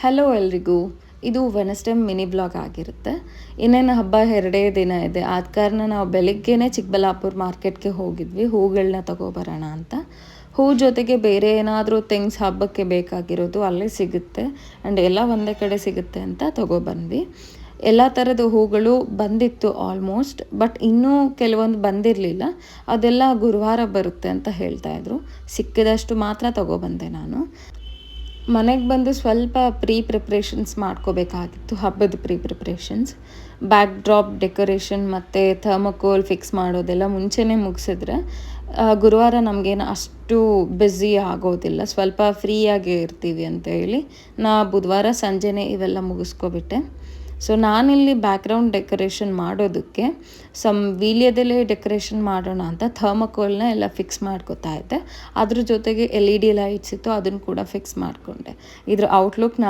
Hello ಎಲ್ರಿಗೂ. ಇದು Wednesday mini blog ಆಗಿರುತ್ತೆ. ಇನ್ನೇನು ಹಬ್ಬ 2 ದಿನ ಇದೆ. ಆದ ಕಾರಣ ನಾವು ಬೆಳಿಗ್ಗೆನೇ ಚಿಕ್ಕಬಳ್ಳಾಪುರ ಮಾರ್ಕೆಟ್ಗೆ ಹೋಗಿದ್ವಿ ಹೂಗಳನ್ನ ತಗೊಬರೋಣ ಅಂತ. ಹೂ ಜೊತೆಗೆ ಬೇರೆ ಏನಾದರೂ ಥಿಂಗ್ಸ್ ಹಬ್ಬಕ್ಕೆ ಬೇಕಾಗಿರೋದು ಅಲ್ಲೇ ಸಿಗುತ್ತೆ ಆ್ಯಂಡ್ ಎಲ್ಲ ಒಂದೇ ಕಡೆ ಸಿಗುತ್ತೆ ಅಂತ ತಗೊಬಂದ್ವಿ. ಎಲ್ಲ ಥರದ ಹೂಗಳು ಬಂದಿತ್ತು ಆಲ್ಮೋಸ್ಟ್, ಬಟ್ ಇನ್ನೂ ಕೆಲವೊಂದು ಬಂದಿರಲಿಲ್ಲ. ಅದೆಲ್ಲ ಗುರುವಾರ ಬರುತ್ತೆ ಅಂತ ಹೇಳ್ತಾಯಿದ್ರು. ಸಿಕ್ಕಿದಷ್ಟು ಮಾತ್ರ ತಗೊಬಂದೆ ನಾನು. ಮನೆಗೆ ಬಂದು ಸ್ವಲ್ಪ ಪ್ರಿಪ್ರೇಷನ್ಸ್ ಮಾಡ್ಕೋಬೇಕಾಗಿತ್ತು, ಹಬ್ಬದ ಪ್ರಿಪ್ರೇಷನ್ಸ್. ಬ್ಯಾಕ್ ಡ್ರಾಪ್ ಡೆಕೋರೇಷನ್ ಮತ್ತು ಥರ್ಮಕೋಲ್ ಫಿಕ್ಸ್ ಮಾಡೋದೆಲ್ಲ ಮುಂಚೆನೇ ಮುಗಿಸಿದ್ರೆ ಗುರುವಾರ ನಮಗೇನು ಅಷ್ಟು ಬ್ಯುಸಿ ಆಗೋದಿಲ್ಲ, ಸ್ವಲ್ಪ ಫ್ರೀಯಾಗೇ ಇರ್ತೀವಿ ಅಂತ ಹೇಳಿ ನಾ ಬುಧವಾರ ಸಂಜೆನೇ ಇವೆಲ್ಲ ಮುಗಿಸ್ಕೊಬಿಟ್ಟೆ. ಸೊ ನಾನಿಲ್ಲಿ ಬ್ಯಾಕ್ಗ್ರೌಂಡ್ ಡೆಕೋರೇಷನ್ ಮಾಡೋದಕ್ಕೆ ವೀಳ್ಯದೆಲೆ ಡೆಕೋರೇಷನ್ ಮಾಡೋಣ ಅಂತ ಥರ್ಮಕೋಲ್ನ ಎಲ್ಲ ಫಿಕ್ಸ್ ಮಾಡ್ಕೊತಾ ಇದ್ದೆ. ಅದ್ರ ಜೊತೆಗೆ LED ಲೈಟ್ಸ್ ಇತ್ತು, ಅದನ್ನು ಕೂಡ ಫಿಕ್ಸ್ ಮಾಡಿಕೊಂಡೆ. ಇದ್ರ ಔಟ್ಲುಕ್